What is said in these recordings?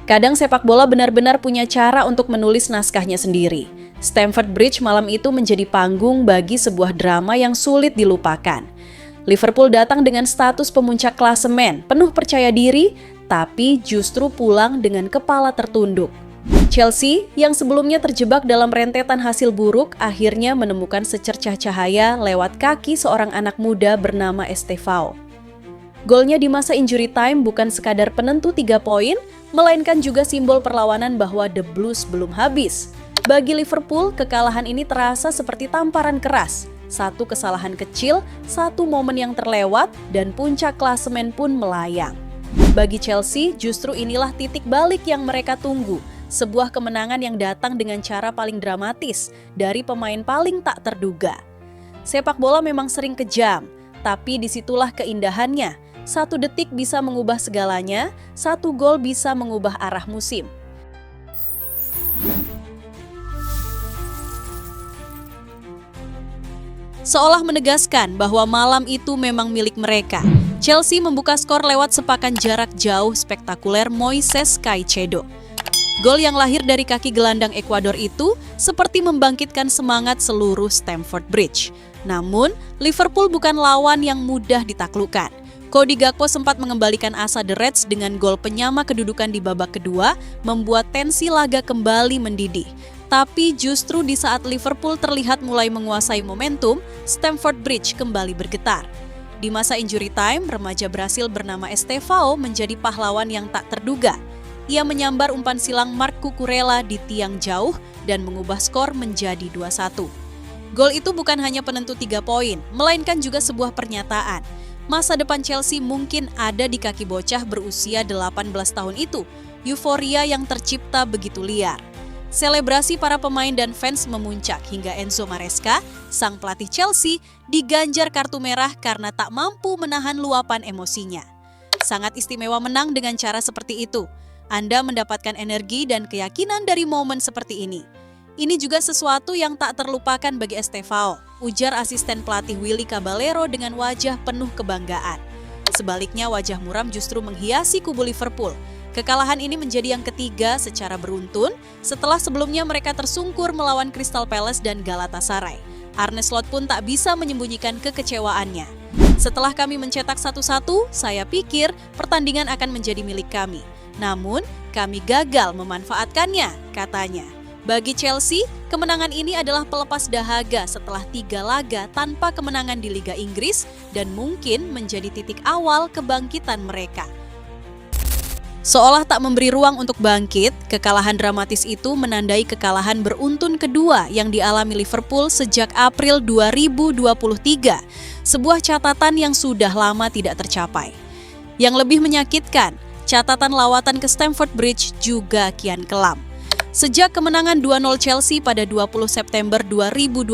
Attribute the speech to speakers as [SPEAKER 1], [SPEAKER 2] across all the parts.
[SPEAKER 1] Kadang sepak bola benar-benar punya cara untuk menulis naskahnya sendiri. Stamford Bridge malam itu menjadi panggung bagi sebuah drama yang sulit dilupakan. Liverpool datang dengan status pemuncak klasemen, penuh percaya diri, tapi justru pulang dengan kepala tertunduk. Chelsea, yang sebelumnya terjebak dalam rentetan hasil buruk, akhirnya menemukan secercah cahaya lewat kaki seorang anak muda bernama Estevao. Golnya di masa injury time bukan sekadar penentu 3 poin, melainkan juga simbol perlawanan bahwa The Blues belum habis. Bagi Liverpool, kekalahan ini terasa seperti tamparan keras. Satu kesalahan kecil, satu momen yang terlewat, dan puncak klasemen pun melayang. Bagi Chelsea, justru inilah titik balik yang mereka tunggu. Sebuah kemenangan yang datang dengan cara paling dramatis, dari pemain paling tak terduga. Sepak bola memang sering kejam, tapi disitulah keindahannya. 1 detik bisa mengubah segalanya, 1 gol bisa mengubah arah musim. Seolah menegaskan bahwa malam itu memang milik mereka. Chelsea membuka skor lewat sepakan jarak jauh spektakuler Moises Caicedo. Gol yang lahir dari kaki gelandang Ekuador itu seperti membangkitkan semangat seluruh Stamford Bridge. Namun, Liverpool bukan lawan yang mudah ditaklukkan. Cody Gakpo sempat mengembalikan asa The Reds dengan gol penyama kedudukan di babak kedua, membuat tensi laga kembali mendidih. Tapi justru di saat Liverpool terlihat mulai menguasai momentum, Stamford Bridge kembali bergetar. Di masa injury time, remaja Brasil bernama Estevao menjadi pahlawan yang tak terduga. Ia menyambar umpan silang Marc Cucurella di tiang jauh dan mengubah skor menjadi 2-1. Gol itu bukan hanya penentu 3 poin, melainkan juga sebuah pernyataan. Masa depan Chelsea mungkin ada di kaki bocah berusia 18 tahun itu. Euforia yang tercipta begitu liar. Selebrasi para pemain dan fans memuncak hingga Enzo Maresca, sang pelatih Chelsea, diganjar kartu merah karena tak mampu menahan luapan emosinya. Sangat istimewa menang dengan cara seperti itu. Anda mendapatkan energi dan keyakinan dari momen seperti ini. Ini juga sesuatu yang tak terlupakan bagi Estevao, ujar asisten pelatih Willy Caballero dengan wajah penuh kebanggaan. Sebaliknya, wajah muram justru menghiasi kubu Liverpool. Kekalahan ini menjadi yang ketiga secara beruntun setelah sebelumnya mereka tersungkur melawan Crystal Palace dan Galatasaray. Arne Slot pun tak bisa menyembunyikan kekecewaannya. Setelah kami mencetak 1-1, saya pikir pertandingan akan menjadi milik kami. Namun, kami gagal memanfaatkannya, katanya. Bagi Chelsea, kemenangan ini adalah pelepas dahaga setelah 3 laga tanpa kemenangan di Liga Inggris dan mungkin menjadi titik awal kebangkitan mereka. Seolah tak memberi ruang untuk bangkit, kekalahan dramatis itu menandai kekalahan beruntun kedua yang dialami Liverpool sejak April 2023, sebuah catatan yang sudah lama tidak tercapai. Yang lebih menyakitkan, catatan lawatan ke Stamford Bridge juga kian kelam. Sejak kemenangan 2-0 Chelsea pada 20 September 2020,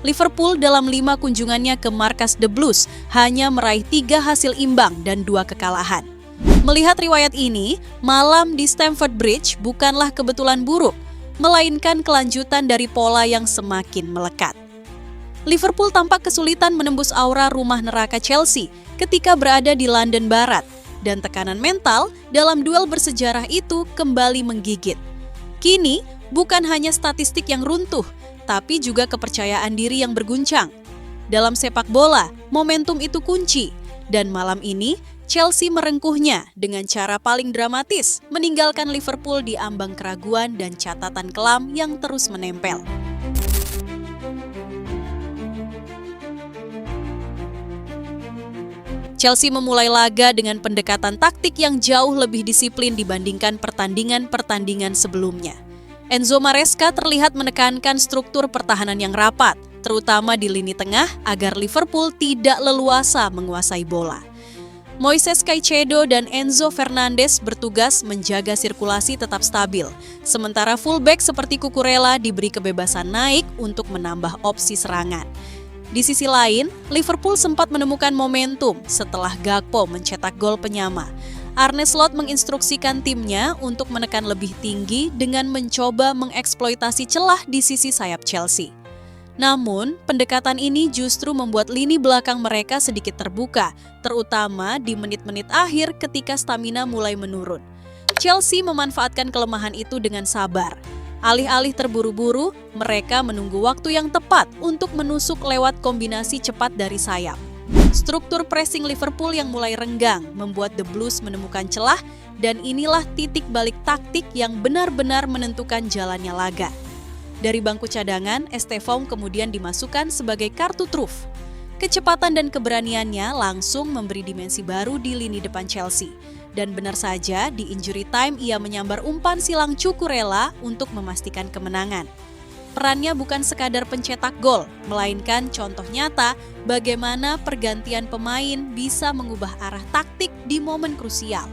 [SPEAKER 1] Liverpool dalam 5 kunjungannya ke markas The Blues hanya meraih 3 hasil imbang dan 2 kekalahan. Melihat riwayat ini, malam di Stamford Bridge bukanlah kebetulan buruk, melainkan kelanjutan dari pola yang semakin melekat. Liverpool tampak kesulitan menembus aura rumah neraka Chelsea ketika berada di London Barat, dan tekanan mental dalam duel bersejarah itu kembali menggigit. Kini, bukan hanya statistik yang runtuh, tapi juga kepercayaan diri yang berguncang. Dalam sepak bola, momentum itu kunci, dan malam ini Chelsea merengkuhnya dengan cara paling dramatis, meninggalkan Liverpool di ambang keraguan dan catatan kelam yang terus menempel. Chelsea memulai laga dengan pendekatan taktik yang jauh lebih disiplin dibandingkan pertandingan-pertandingan sebelumnya. Enzo Maresca terlihat menekankan struktur pertahanan yang rapat, terutama di lini tengah agar Liverpool tidak leluasa menguasai bola. Moises Caicedo dan Enzo Fernandez bertugas menjaga sirkulasi tetap stabil, sementara fullback seperti Cucurella diberi kebebasan naik untuk menambah opsi serangan. Di sisi lain, Liverpool sempat menemukan momentum setelah Gakpo mencetak gol penyama. Arne Slot menginstruksikan timnya untuk menekan lebih tinggi dengan mencoba mengeksploitasi celah di sisi sayap Chelsea. Namun, pendekatan ini justru membuat lini belakang mereka sedikit terbuka, terutama di menit-menit akhir ketika stamina mulai menurun. Chelsea memanfaatkan kelemahan itu dengan sabar. Alih-alih terburu-buru, mereka menunggu waktu yang tepat untuk menusuk lewat kombinasi cepat dari sayap. Struktur pressing Liverpool yang mulai renggang membuat The Blues menemukan celah, dan inilah titik balik taktik yang benar-benar menentukan jalannya laga. Dari bangku cadangan, Estevão kemudian dimasukkan sebagai kartu truf. Kecepatan dan keberaniannya langsung memberi dimensi baru di lini depan Chelsea. Dan benar saja, di injury time ia menyambar umpan silang Cucurella untuk memastikan kemenangan. Perannya bukan sekadar pencetak gol, melainkan contoh nyata bagaimana pergantian pemain bisa mengubah arah taktik di momen krusial.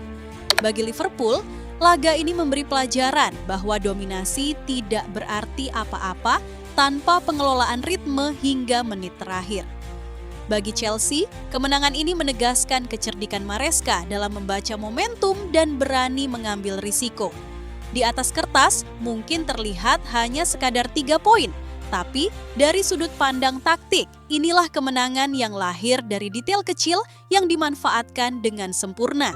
[SPEAKER 1] Bagi Liverpool, laga ini memberi pelajaran bahwa dominasi tidak berarti apa-apa tanpa pengelolaan ritme hingga menit terakhir. Bagi Chelsea, kemenangan ini menegaskan kecerdikan Maresca dalam membaca momentum dan berani mengambil risiko. Di atas kertas, mungkin terlihat hanya sekadar 3 poin, tapi dari sudut pandang taktik, inilah kemenangan yang lahir dari detail kecil yang dimanfaatkan dengan sempurna.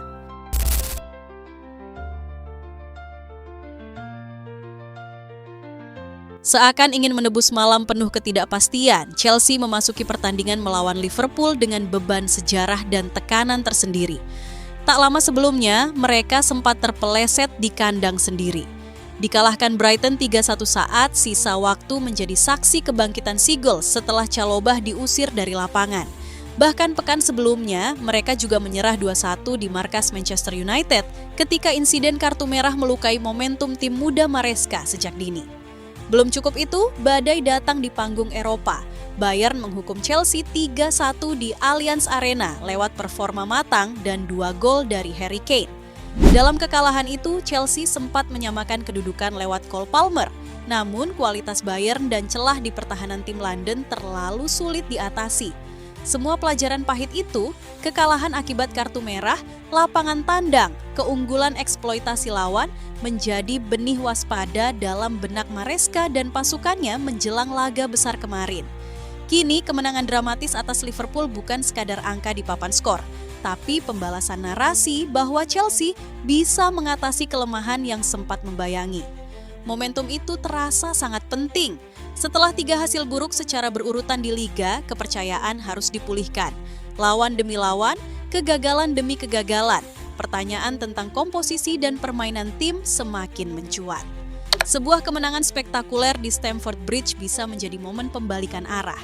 [SPEAKER 1] Seakan ingin menebus malam penuh ketidakpastian, Chelsea memasuki pertandingan melawan Liverpool dengan beban sejarah dan tekanan tersendiri. Tak lama sebelumnya, mereka sempat terpeleset di kandang sendiri. Dikalahkan Brighton 3-1 saat sisa waktu menjadi saksi kebangkitan Seagulls setelah Chalobah diusir dari lapangan. Bahkan pekan sebelumnya, mereka juga menyerah 2-1 di markas Manchester United ketika insiden kartu merah melukai momentum tim muda Maresca sejak dini. Belum cukup itu, badai datang di panggung Eropa. Bayern menghukum Chelsea 3-1 di Allianz Arena lewat performa matang dan 2 gol dari Harry Kane. Dalam kekalahan itu, Chelsea sempat menyamakan kedudukan lewat Cole Palmer. Namun, kualitas Bayern dan celah di pertahanan tim London terlalu sulit diatasi. Semua pelajaran pahit itu, kekalahan akibat kartu merah, lapangan tandang, keunggulan eksploitasi lawan, menjadi benih waspada dalam benak Maresca dan pasukannya menjelang laga besar kemarin. Kini kemenangan dramatis atas Liverpool bukan sekadar angka di papan skor, tapi pembalasan narasi bahwa Chelsea bisa mengatasi kelemahan yang sempat membayangi. Momentum itu terasa sangat penting. Setelah 3 hasil buruk secara berurutan di Liga, kepercayaan harus dipulihkan. Lawan demi lawan, kegagalan demi kegagalan. Pertanyaan tentang komposisi dan permainan tim semakin mencuat. Sebuah kemenangan spektakuler di Stamford Bridge bisa menjadi momen pembalikan arah.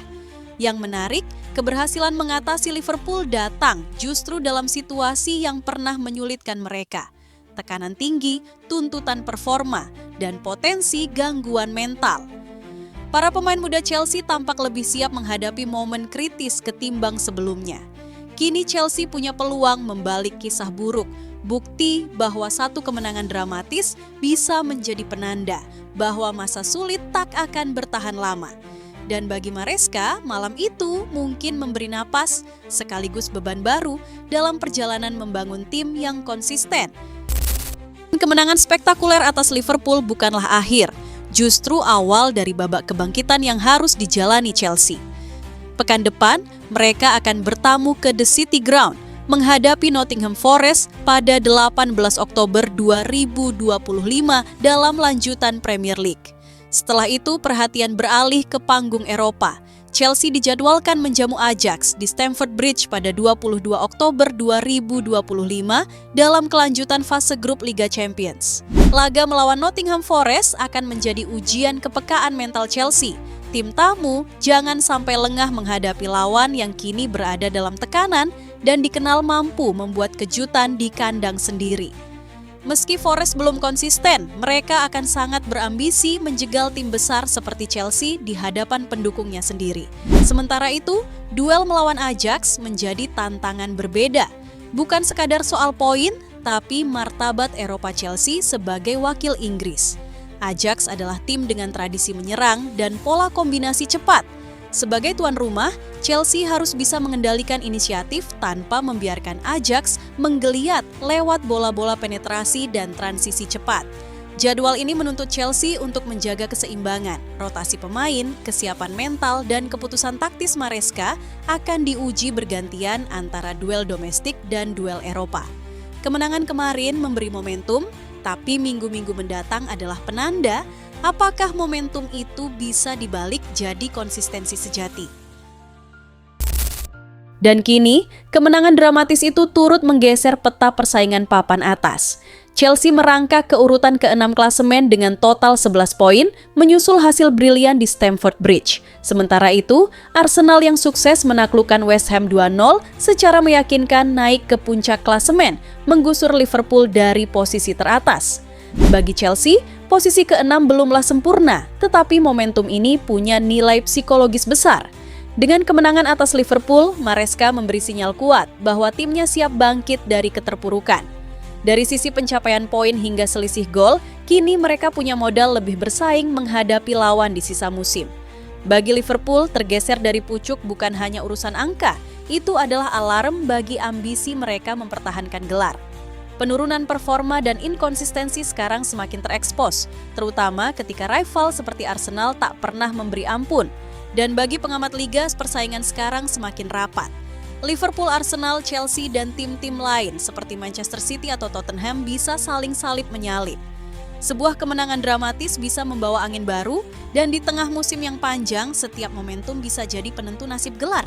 [SPEAKER 1] Yang menarik, keberhasilan mengatasi Liverpool datang justru dalam situasi yang pernah menyulitkan mereka. Tekanan tinggi, tuntutan performa, dan potensi gangguan mental. Para pemain muda Chelsea tampak lebih siap menghadapi momen kritis ketimbang sebelumnya. Kini Chelsea punya peluang membalik kisah buruk, bukti bahwa satu kemenangan dramatis bisa menjadi penanda bahwa masa sulit tak akan bertahan lama. Dan bagi Maresca, malam itu mungkin memberi napas sekaligus beban baru dalam perjalanan membangun tim yang konsisten. Kemenangan spektakuler atas Liverpool bukanlah akhir, justru awal dari babak kebangkitan yang harus dijalani Chelsea. Pekan depan, mereka akan bertamu ke The City Ground menghadapi Nottingham Forest pada 18 Oktober 2025 dalam lanjutan Premier League. Setelah itu, perhatian beralih ke panggung Eropa. Chelsea dijadwalkan menjamu Ajax di Stamford Bridge pada 22 Oktober 2025 dalam kelanjutan fase grup Liga Champions. Laga melawan Nottingham Forest akan menjadi ujian kepekaan mental Chelsea. Tim tamu jangan sampai lengah menghadapi lawan yang kini berada dalam tekanan dan dikenal mampu membuat kejutan di kandang sendiri. Meski Forest belum konsisten, mereka akan sangat berambisi menjegal tim besar seperti Chelsea di hadapan pendukungnya sendiri. Sementara itu, duel melawan Ajax menjadi tantangan berbeda. Bukan sekadar soal poin, tapi martabat Eropa Chelsea sebagai wakil Inggris. Ajax adalah tim dengan tradisi menyerang dan pola kombinasi cepat. Sebagai tuan rumah, Chelsea harus bisa mengendalikan inisiatif tanpa membiarkan Ajax menggeliat lewat bola-bola penetrasi dan transisi cepat. Jadwal ini menuntut Chelsea untuk menjaga keseimbangan, rotasi pemain, kesiapan mental, dan keputusan taktis Maresca akan diuji bergantian antara duel domestik dan duel Eropa. Kemenangan kemarin memberi momentum, Tapi minggu-minggu mendatang adalah penanda apakah momentum itu bisa dibalik jadi konsistensi sejati. Dan kini, kemenangan dramatis itu turut menggeser peta persaingan papan atas. Chelsea merangkak ke urutan ke-6 klasemen dengan total 11 poin, menyusul hasil brilian di Stamford Bridge. Sementara itu, Arsenal yang sukses menaklukkan West Ham 2-0 secara meyakinkan naik ke puncak klasemen, menggusur Liverpool dari posisi teratas. Bagi Chelsea, posisi ke-6 belumlah sempurna, tetapi momentum ini punya nilai psikologis besar. Dengan kemenangan atas Liverpool, Maresca memberi sinyal kuat bahwa timnya siap bangkit dari keterpurukan. Dari sisi pencapaian poin hingga selisih gol, kini mereka punya modal lebih bersaing menghadapi lawan di sisa musim. Bagi Liverpool, tergeser dari pucuk bukan hanya urusan angka, itu adalah alarm bagi ambisi mereka mempertahankan gelar. Penurunan performa dan inkonsistensi sekarang semakin terekspos, terutama ketika rival seperti Arsenal tak pernah memberi ampun. Dan bagi pengamat liga, persaingan sekarang semakin rapat. Liverpool, Arsenal, Chelsea, dan tim-tim lain seperti Manchester City atau Tottenham bisa saling salib menyalip. Sebuah kemenangan dramatis bisa membawa angin baru, dan di tengah musim yang panjang, setiap momentum bisa jadi penentu nasib gelar.